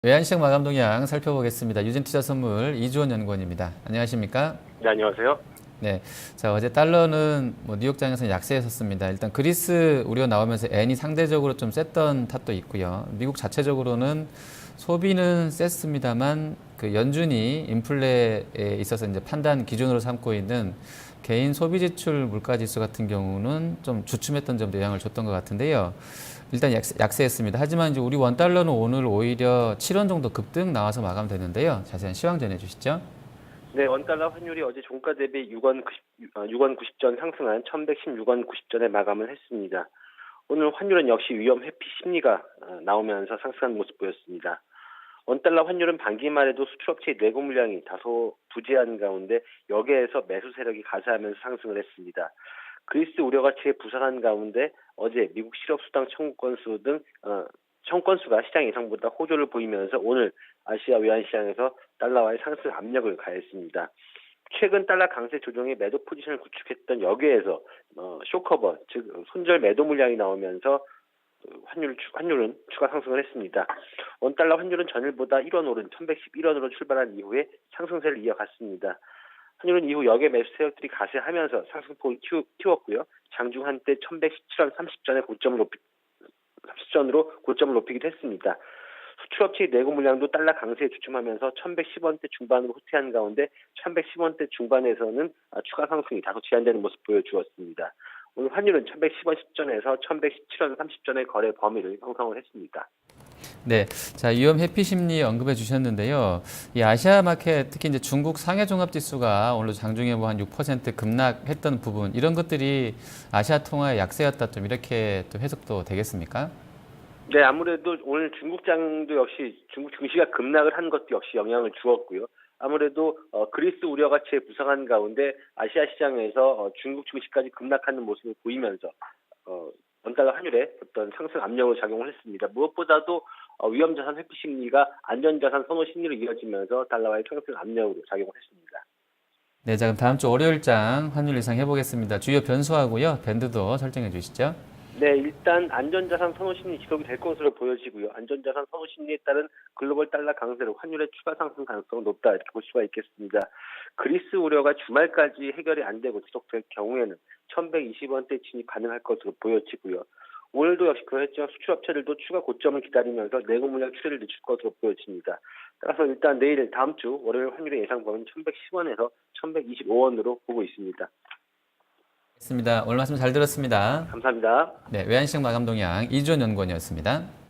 외환시장 마감 동향 살펴보겠습니다. 유진투자선물 이주원 연구원입니다. 안녕하십니까? 네, 안녕하세요. 네. 자, 어제 달러는 뉴욕장에서 약세에 섰습니다. 일단 그리스 우려 나오면서 엔이 상대적으로 좀 셌던 탓도 있고요. 미국 자체적으로는 소비는 셌습니다만 그 연준이 인플레에 있어서 이제 판단 기준으로 삼고 있는 개인 소비 지출 물가 지수 같은 경우는 좀 주춤했던 점도 영향을 줬던 것 같은데요. 일단 약세했습니다. 하지만 이제 우리 원달러는 오늘 오히려 7원 정도 급등 나와서 마감되는데요. 자세한 시황 전해 주시죠. 네, 원달러 환율이 어제 종가 대비 6원 90전 상승한 1116원 90전에 마감을 했습니다. 오늘 환율은 역시 위험 회피 심리가 나오면서 상승한 모습 보였습니다. 원달러 환율은 반기 말에도 수출업체의 내고 물량이 다소 부재한 가운데 여기에서 매수 세력이 가세하면서 상승을 했습니다. 그리스 우려가 채 부상한 가운데 어제 미국 실업수당 청구 건수 등 청구 건수가 시장 예상보다 호조를 보이면서 오늘 아시아 외환시장에서 달러와의 상승 압력을 가했습니다. 최근 달러 강세 조정에 매도 포지션을 구축했던 여기에서 쇼커버, 즉 손절 매도 물량이 나오면서 환율은 추가 상승을 했습니다. 원달러 환율은 전일보다 1원 오른 1111원으로 출발한 이후에 상승세를 이어갔습니다. 환율은 이후 역의 매수 세력들이 가세하면서 상승폭을 키웠고요. 장중 한때 1117원 30전으로 고점을 높이기도 했습니다. 수출업체의 내고 물량도 달러 강세에 주춤하면서 1110원대 중반으로 후퇴한 가운데 1110원대 중반에서는 추가 상승이 다소 제한되는 모습 보여주었습니다. 오늘 환율은 1110원 10전에서 1117원 30전의 거래 범위를 형성을 했습니다. 네. 자, 위험 회피 심리 언급해 주셨는데요. 이 아시아 마켓, 특히 이제 중국 상해 종합 지수가 오늘 장중에 뭐 한 6% 급락했던 부분, 이런 것들이 아시아 통화의 약세였다, 좀 이렇게 또 해석도 되겠습니까? 네, 아무래도 오늘 중국장도 역시 중국 증시가 급락을 한 것도 역시 영향을 주었고요. 아무래도 그리스 우려가 채 부상한 가운데 아시아 시장에서 중국 증시까지 급락하는 모습을 보이면서 원달러 환율에 어떤 상승 압력을 작용을 했습니다. 무엇보다도 위험자산 회피 심리가 안전자산 선호 심리로 이어지면서 달러와의 상승 압력으로 작용을 했습니다. 네, 자, 그럼 다음 주 월요일장 환율 예상 해보겠습니다. 주요 변수하고요. 밴드도 설정해 주시죠. 네, 일단 안전자산 선호 심리 지속이 될 것으로 보여지고요. 안전자산 선호 심리에 따른 글로벌 달러 강세로 환율의 추가 상승 가능성은 높다 이렇게 볼 수가 있겠습니다. 그리스 우려가 주말까지 해결이 안 되고 지속될 경우에는 1120원대 진입 가능할 것으로 보여지고요. 오늘도 역시 그랬지만 수출업체들도 추가 고점을 기다리면서 내고 물량 추세를 늦출 것으로 보여집니다. 따라서 일단 내일 다음 주 월요일 환율의 예상 범위는 1110원에서 1125원으로 보고 있습니다. 알겠습니다. 오늘 말씀 잘 들었습니다. 감사합니다. 네, 외환시장 마감 동향 이주원 연구원이었습니다.